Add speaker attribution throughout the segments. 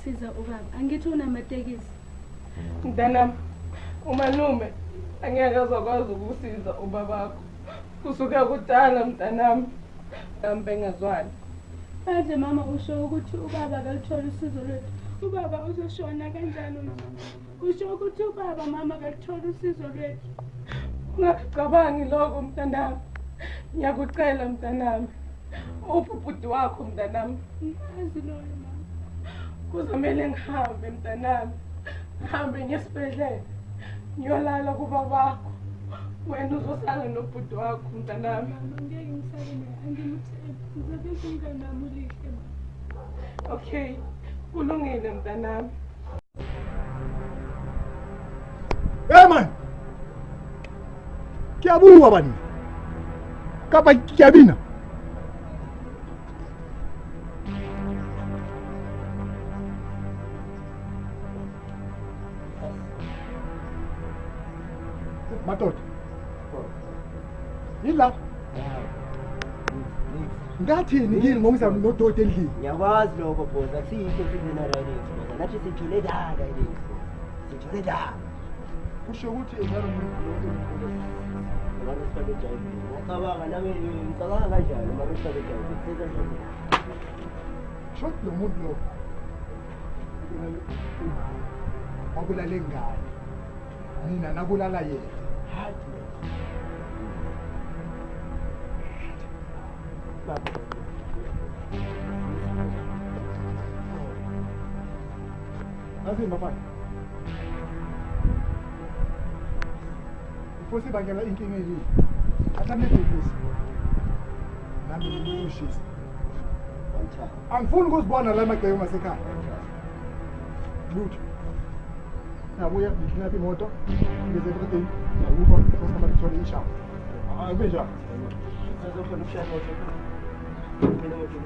Speaker 1: siza ubaba. Angithi unamatekisi.
Speaker 2: Mntanami, umalume angeke azokwazi ukusiza ubabakho. Kusuka kudala mntanami. Kambe ngazwani.
Speaker 1: Manje mama usho ukuthi ubaba akalithola usizo lwethu. Ubaba uzoshona kanjalo nje. Usho ukuthi ubaba mama akalithola usizo lwethu.
Speaker 2: Ungacabangi lokho mntanami. Ngiyakucela mntanami. Ubhuti wakho mntanami.
Speaker 1: Azi loyo mama.
Speaker 2: Kuzomela ngihambe mntanami. Ngihambe ngesibhedlela. Ngiyolala kubabakho. Wena uzosala nobhuti wakho mntanami.
Speaker 1: Ngeke ngisale naye. Angimthembi. Ngizobe nginganamu lihle mama.
Speaker 2: Okay. Kulungile mntanami.
Speaker 3: Hey man. Kiyabulwa bani? Kapa kiyabina. Matot. Yila. Ngathini yini ngomisa nododa endlini?
Speaker 4: Ngiyakwazi lokho boza siyinto sibona right boza nathi sijule dada yini. Sijule dada.
Speaker 3: Kusho ukuthi ingalo umuntu
Speaker 4: Mara sabe jayi. Ngicabanga nami ngicabanga kanjani mara sabe jayi. Senza njani?
Speaker 3: shot lo muntu lo. Wabulala ingane. Mina nabulala yena.
Speaker 4: Hathi. Baba.
Speaker 3: Azini bafana. Futhi bangela inkinga yini? Athambe ibhizinisi. Nami ngikushisa. Angifuni ukuzibona la emagceke ngasekhaya. Lutho. Nabuya ngiphi imoto. Ngize everything. Ukuba kusama ngithole ishawa. Ayibe njani?
Speaker 4: Sizofuna ukushaya moto. Mina ngikho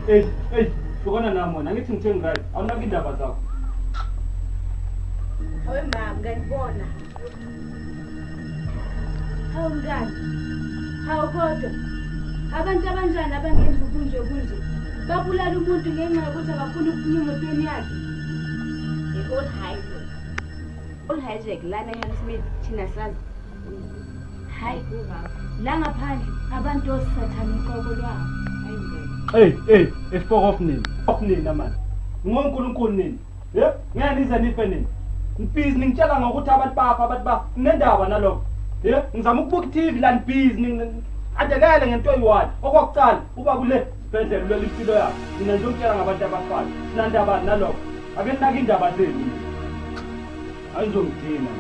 Speaker 5: Hey, sukona namo nangithi ngithengi right. Awunaki indaba zakho.
Speaker 1: Hawe mama nganibona. Hawu mngani. Hawu kodwa. Abantu abanjani abangenza kunje kunje. Babulala umuntu ngenxa yokuthi abafuna ukuphuma emotweni yakhe.
Speaker 6: Old highway. Old highway lana eHammersmith thina sazi.
Speaker 1: Hayi kuba. La ngaphandle abantu osathana iqoko lwabo.
Speaker 5: Hey, esifoko ofunini. Ofunini man. NgoNkulunkulu nini? Ngeke nize nife nini? Ngibhizi ngitshela ngokuthi abantu bapha kunendaba nalokho. Ngizama ukubuka iTV la ngibhizi adelele ngento eyi-1. Okokuqala uba kule sibhedlela leli impilo yakhe. Mina nje ngitshela ngabantu abafana. Sinandaba nalokho. Ake ninake indaba zenu. Ayizongithina.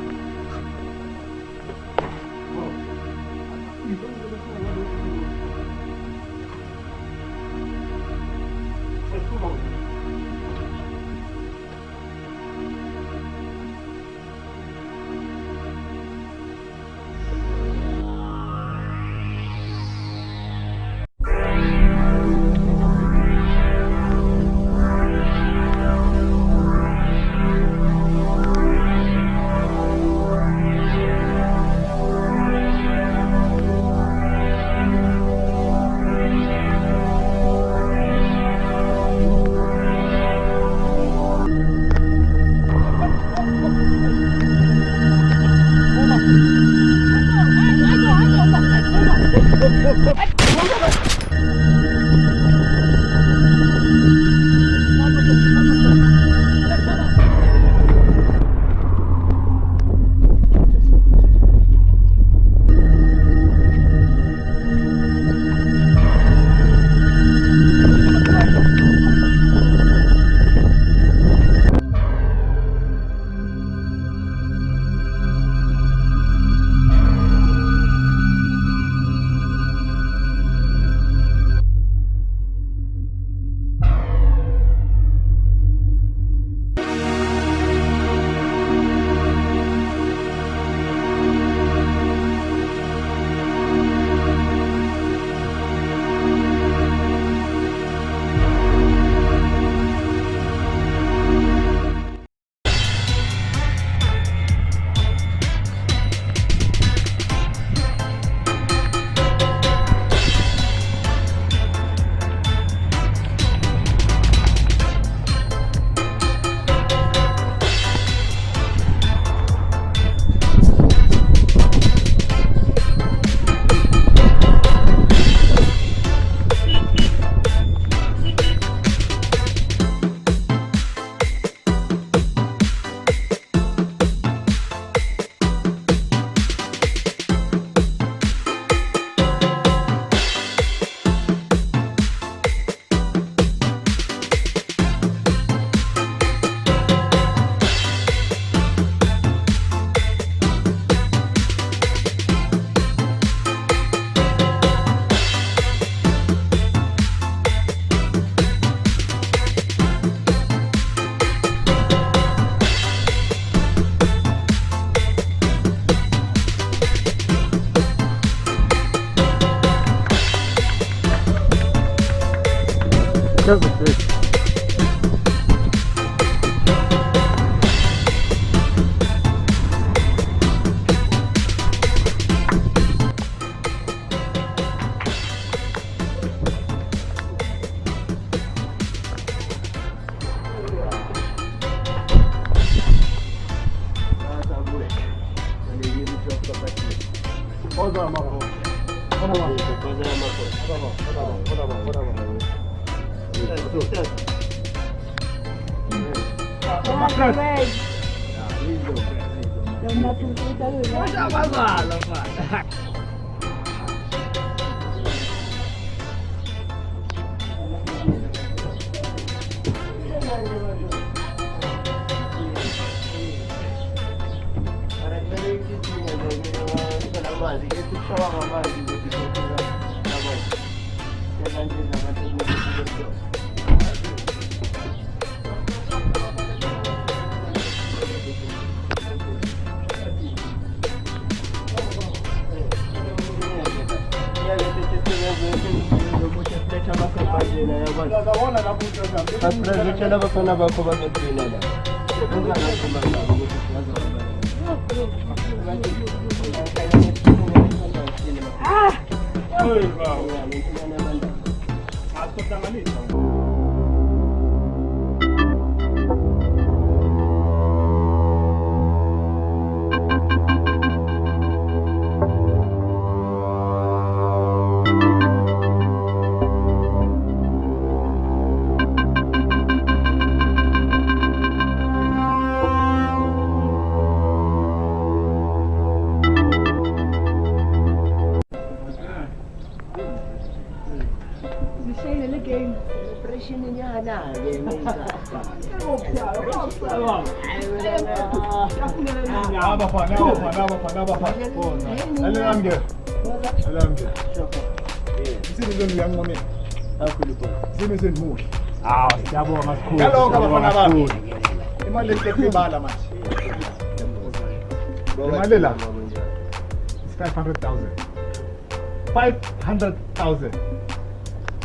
Speaker 3: 500,000.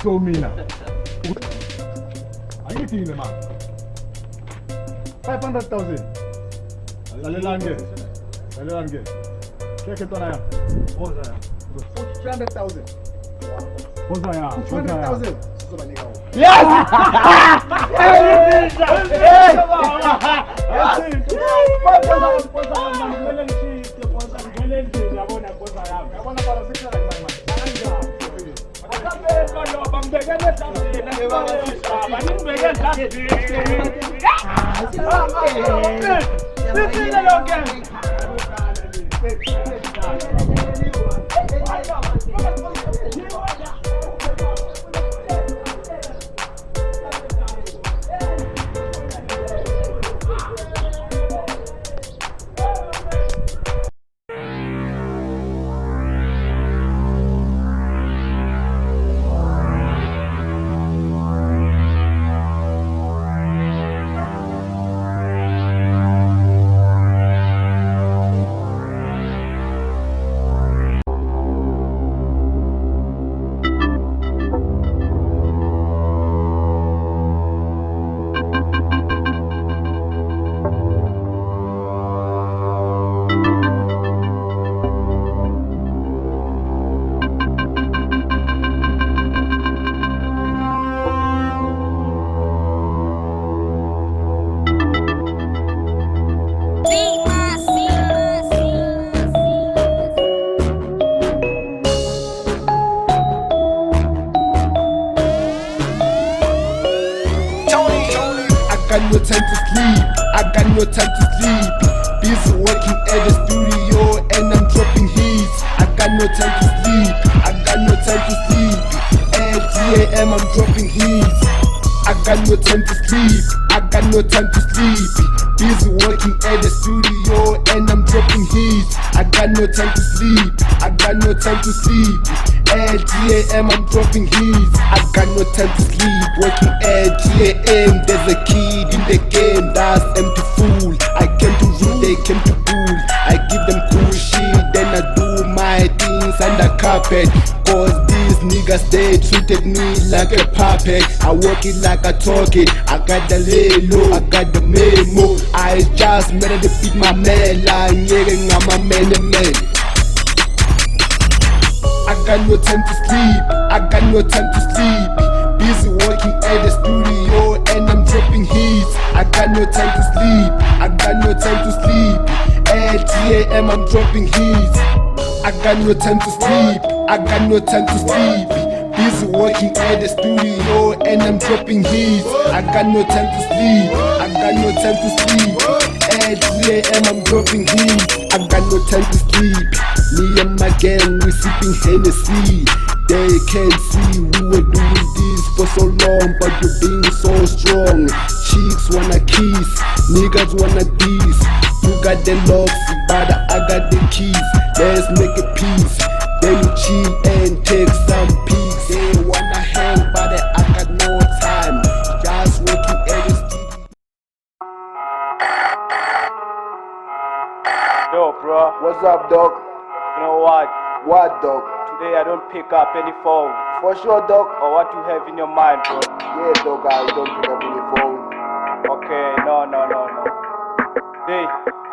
Speaker 3: So mina. Angithi man. 500,000. Alelange. Keke tona ya. 300,000. 200,000. Yes!
Speaker 7: no time to sleep, I got no time to sleep. Busy working at the studio and I'm dropping hits. I got no time to sleep, I got no time to sleep. At 3 AM I'm dropping hits. I got no time to sleep, I got no time to sleep. Busy working at the studio and I'm dropping hits. I got no time to sleep, I got no time to sleep. At 3 AM I'm dropping hits. I got no time to sleep, working at 3 AM. There's a kid in the game that's empty fool. I came to rule, they came to bull. I give them cool shit, then I do my things under carpet. Cause these niggas, they treated me like a puppet. I work it like I talk it. I got the lay low, I got the memo. I just made it to beat my man like nigga, I'm a man. I got no time to sleep, I got no time to sleep. Busy working at the studio and I'm dropping hits. I got no time to sleep, I got no time to sleep. At 3 AM I'm dropping hits. I got no time to sleep. I got no time to sleep. Busy working at the studio and I'm dropping hits. I got no time to sleep. I got no time to sleep. At 3 AM I'm dropping hits. I got no time to sleep. Me and my gang we sipping Hennessy. They can't see we were doing this for so long, but we're being so strong. Chicks wanna kiss, niggas wanna diss. You got the locks, but I got the keys. Let's make a peace. Then we chill and take some pics. They wanna hang, but I got no time. Just working at the studio.
Speaker 5: Yo, bro.
Speaker 4: What's up, dog?
Speaker 5: You know what?
Speaker 4: What, dog?
Speaker 5: Today I don't pick up any phone.
Speaker 4: For sure, dog.
Speaker 5: Or what you have in your mind, bro.
Speaker 4: Yeah, dog, I don't pick up any phone.
Speaker 5: Okay, no. Today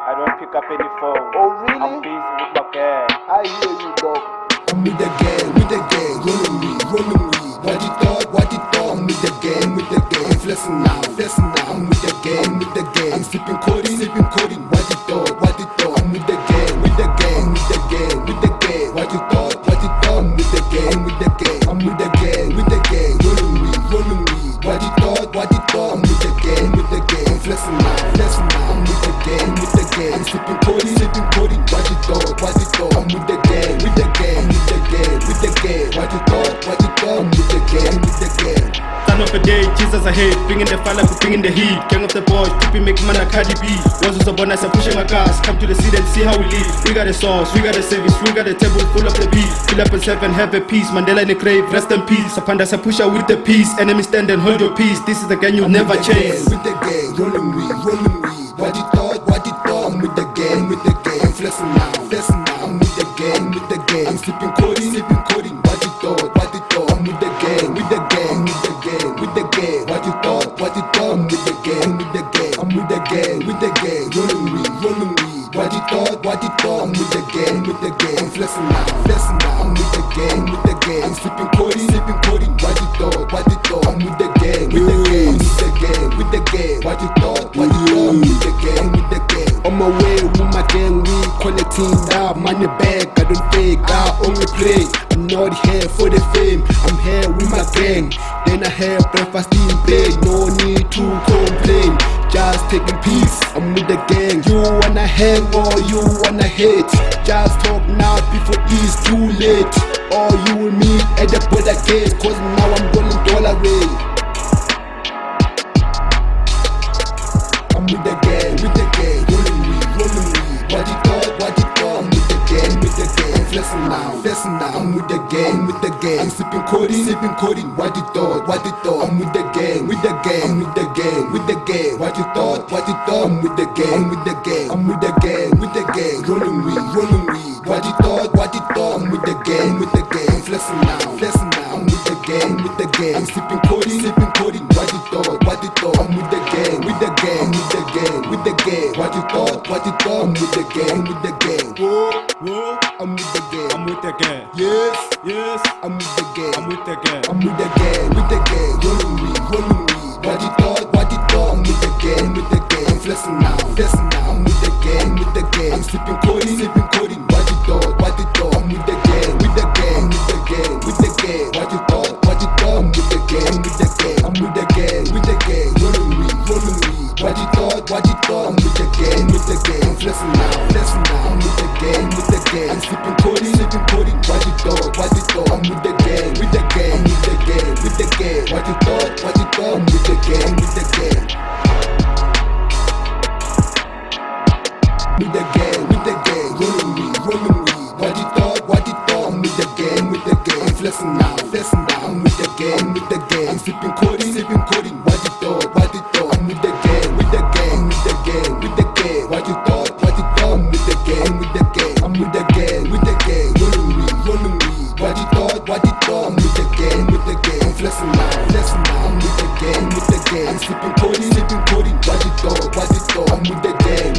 Speaker 5: I don't pick up any phone.
Speaker 4: Oh, really?
Speaker 5: I'm busy with my gang.
Speaker 4: I hear you, dog.
Speaker 7: I'm with the gang, rolling weed. What you thought? I'm with the gang, flexing now. I'm with the gang, I'm sipping codeine. What you thought? I'm with the gang. What you thought? I'm with the gang, I'm with the gang, rolling weed. What you thought? I'm with the gang, flexing now. I'm with the gang, I'm sipping codeine. What you thought? I'm with the gang, with the gang. What you thought? I'm with the gang.
Speaker 8: Son of a day, Jesus ahead, bringing the fire like we bringing the heat. Gang of the boys, keeping making man a Cardi B. Once was a bonus, I'm pushing my cars. Come to the city and see how we live. We got the sauce, we got the service, we got the table full of the beat. Fill up in 7, have a peace. Mandela in the grave, rest in peace. Upon us, I push out with the peace. Enemy stand and hold your peace. This is the gang you never change.
Speaker 7: With the gang, rolling weed. What you thought? I'm with the gang, I'm flexing now. I'm with the gang, I'm sipping codeine. What you thought? I'm with the gang, What you thought? I'm with the gang, I'm with the gang, rolling weed. What you thought? I'm with the gang, I'm flexing now. I'm with the gang, I'm sipping codeine. What you thought? I'm with the gang, with the gang. What you thought? I'm with the gang, On my way with my gang, we collecting that money back. I don't fake, I only play. I'm not here for the fame, I'm here with my gang. Then I have breakfast in bed, no need to complain. Just taking peace, I'm with the gang. You wanna hang or you wanna hate? Just talk now before it's too late. Or you will meet at the border gate, cause now I'm rolling dollar rate. I'm with the gang, rolling weed. What you thought? I'm with the gang, I'm flexing now. I'm with the gang, I'm sipping codeine. What you thought? I'm with the gang, I'm with the gang. What you thought? I'm with the gang, I'm with the gang, rolling weed. What you thought? I'm with the gang, I'm flexing now. I'm with the gang, I'm sipping codeine. What you thought? I'm with the gang, What you thought? I'm with the gang, Whoa, I'm with the gang.
Speaker 8: I'm with the gang.
Speaker 7: Yes, I'm with the gang.
Speaker 8: I'm with the gang.
Speaker 7: I'm with the gang, rolling weed. What you thought? I'm with the gang, I'm flexing now. I'm with the gang, I'm sipping codeine. What you thought? I'm with the gang, What you thought? I'm with the gang, I'm with the gang, rolling weed. What you thought? I'm with the gang, I'm flexing now. I'm with the gang, I'm sipping codeine. What you thought? I'm with the gang, I'm with the gang. What you thought? I'm with the gang, With the gang, rolling weed. What you thought? I'm with the gang, I'm flexing now. I'm with the gang, I'm sipping codeine. What you thought? I'm with the gang, What you thought? I'm with the gang, I'm with the gang, rolling weed. What you thought? I'm with the gang, I'm flexing now. I'm with the gang, I'm sipping codeine. What you thought? I'm with the gang,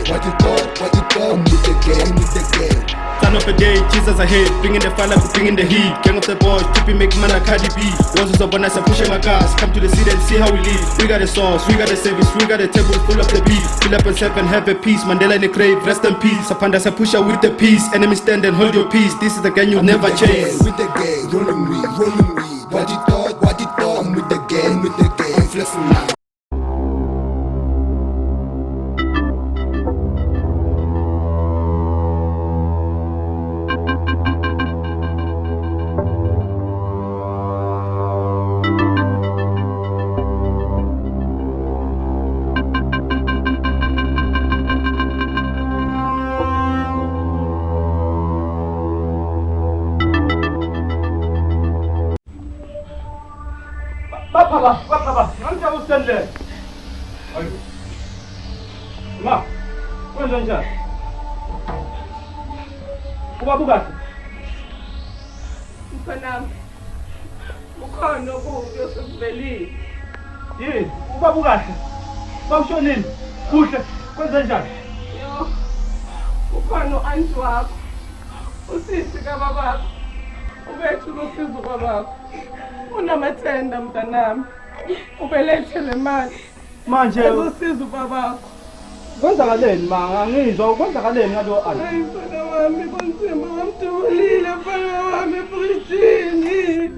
Speaker 7: What you thought? I'm with the gang,
Speaker 8: Son of a day, Jesus as ahead, bringing the fire, bringing the heat. Gang of the boys, tripping, make man a Cardi B. Once was a bonus, I pushing my gas. Come to the city and see how we live. We got the sauce, we got the service, we got the table full of the beat. Fill up and serve and have a peace. Mandela in the grave, rest in peace. Sapanda sa pusha with the peace. Enemy stand and hold your peace. This is the gang you'll never change.
Speaker 7: With the gang, rolling weed. What you thought, I'm with the gang, I'm flexing now.
Speaker 5: Baba, nanti aku stand there. Ayo. Ma, kau jangan. Kau buka.
Speaker 2: Mfanami, ukhona okuyosukubelile.
Speaker 5: Yini, buka. Bawushonile. Kuhle, kwenze njani?
Speaker 2: Yo, ukhona u-anti wakho, usisi kababakho, ubethu losizo kwabakho. Unamathenda mntanami, ubelethe le mali.
Speaker 5: Manje
Speaker 2: uzosiza ubabakho.
Speaker 5: kwenzakaleni ma? Angizwa kwenzakaleni ngalo anti?
Speaker 2: Hayi mfana wami, konzima wamdubulile mfana wami ebridini.